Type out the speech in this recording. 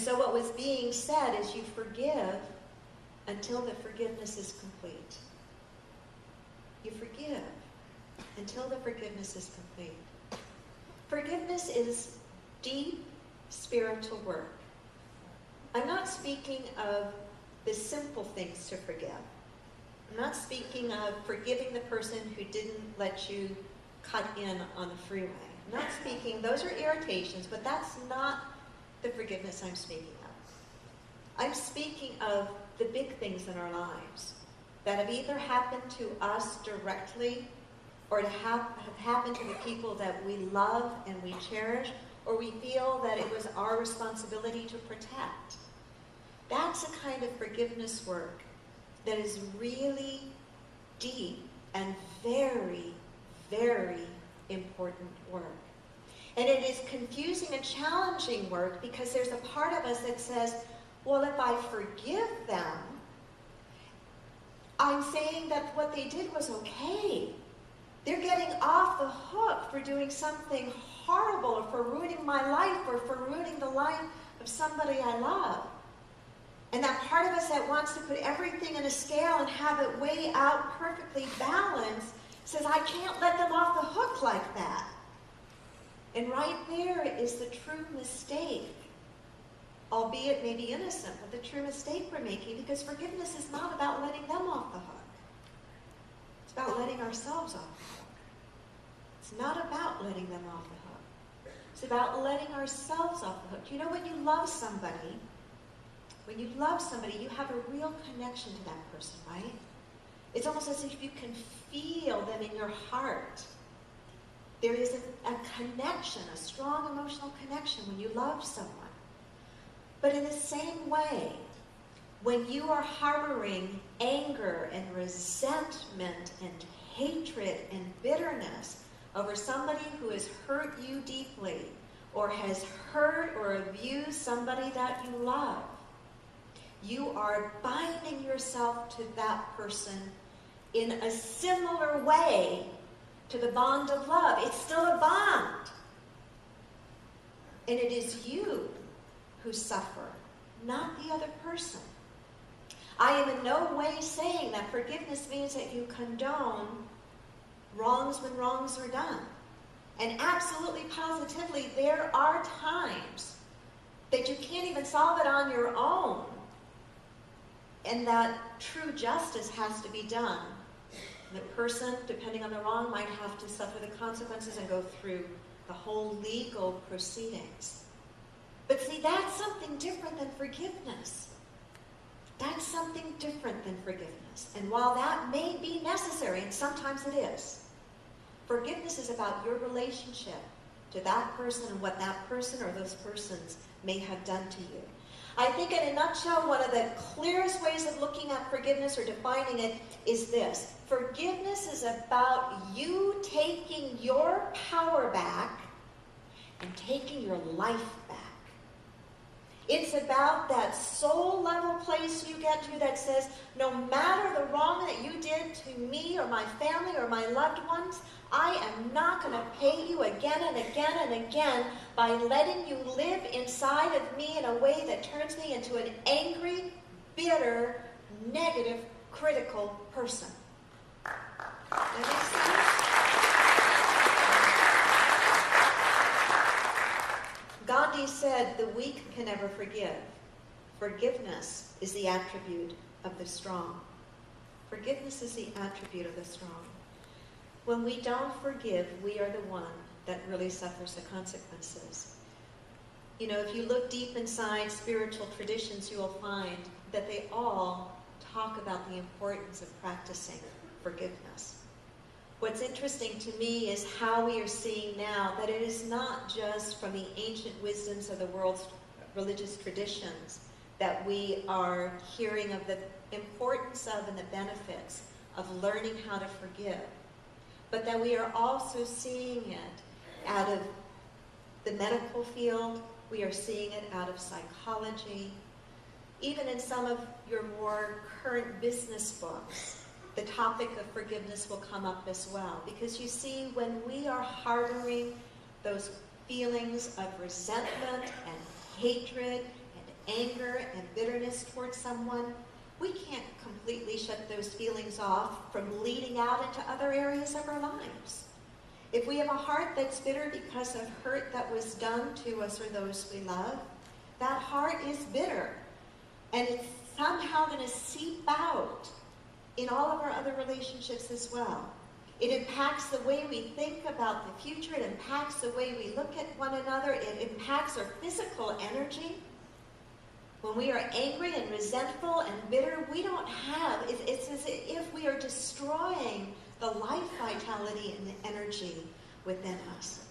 so what was being said is you forgive until the forgiveness is complete. You forgive until the forgiveness is complete. Forgiveness is deep spiritual work. I'm not speaking of the simple things to forgive. I'm not speaking of forgiving the person who didn't let you cut in on the freeway. I'm not speaking, those are irritations, but that's not the forgiveness I'm speaking of. I'm speaking of the big things in our lives that have either happened to us directly or have happened to the people that we love and we cherish, or we feel that it was our responsibility to protect. That's a kind of forgiveness work that is really deep and very, very important work. And it is confusing and challenging work because there's a part of us that says, well, if I forgive them, I'm saying that what they did was okay. They're getting off the hook for doing something horrible or for ruining my life or for ruining the life of somebody I love. And that part of us that wants to put everything in a scale and have it weigh out perfectly balanced says, I can't let them off the hook like that. And right there is the true mistake, albeit maybe innocent, but the true mistake we're making, because forgiveness is not about letting them off the hook. It's about letting ourselves off the hook. It's not about letting them off the hook. It's about letting ourselves off the hook. You know, when you love somebody, you have a real connection to that person, right? It's almost as if you can feel them in your heart. There is a connection, a strong emotional connection when you love someone. But in the same way, when you are harboring anger and resentment and hatred and bitterness over somebody who has hurt you deeply or has hurt or abused somebody that you love, you are binding yourself to that person in a similar way to the bond of love. It's still a bond. And it is you who suffer, not the other person. I am in no way saying that forgiveness means that you condone wrongs when wrongs are done. And absolutely positively, there are times that you can't even solve it on your own, and that true justice has to be done. The person, depending on the wrong, might have to suffer the consequences and go through the whole legal proceedings. But see, that's something different than forgiveness. That's something different than forgiveness. And while that may be necessary, and sometimes it is, forgiveness is about your relationship to that person and what that person or those persons may have done to you. I think in a nutshell, one of the clearest ways of looking at forgiveness or defining it is this. Forgiveness is about you taking your power back and taking your life back. It's about that soul level place you get to that says, no matter the wrong that you did to me or my family or my loved ones, I am not going to pay you again and again and again by letting you live inside of me in a way that turns me into an angry, bitter, negative, critical person. That makes sense? Gandhi said, the weak can never forgive. Forgiveness is the attribute of the strong. Forgiveness is the attribute of the strong. When we don't forgive, we are the one that really suffers the consequences. You know, if you look deep inside spiritual traditions, you will find that they all talk about the importance of practicing forgiveness. What's interesting to me is how we are seeing now that it is not just from the ancient wisdoms of the world's religious traditions that we are hearing of the importance of and the benefits of learning how to forgive, but that we are also seeing it out of the medical field, we are seeing it out of psychology, even in some of your more current business books. The topic of forgiveness will come up as well. Because you see, when we are harboring those feelings of resentment and hatred and anger and bitterness towards someone, we can't completely shut those feelings off from leading out into other areas of our lives. If we have a heart that's bitter because of hurt that was done to us or those we love, that heart is bitter. And it's somehow going to seep out in all of our other relationships as well. It impacts the way we think about the future. It impacts the way we look at one another. It impacts our physical energy. When we are angry and resentful and bitter, we don't have, it's as if we are destroying the life vitality and the energy within us.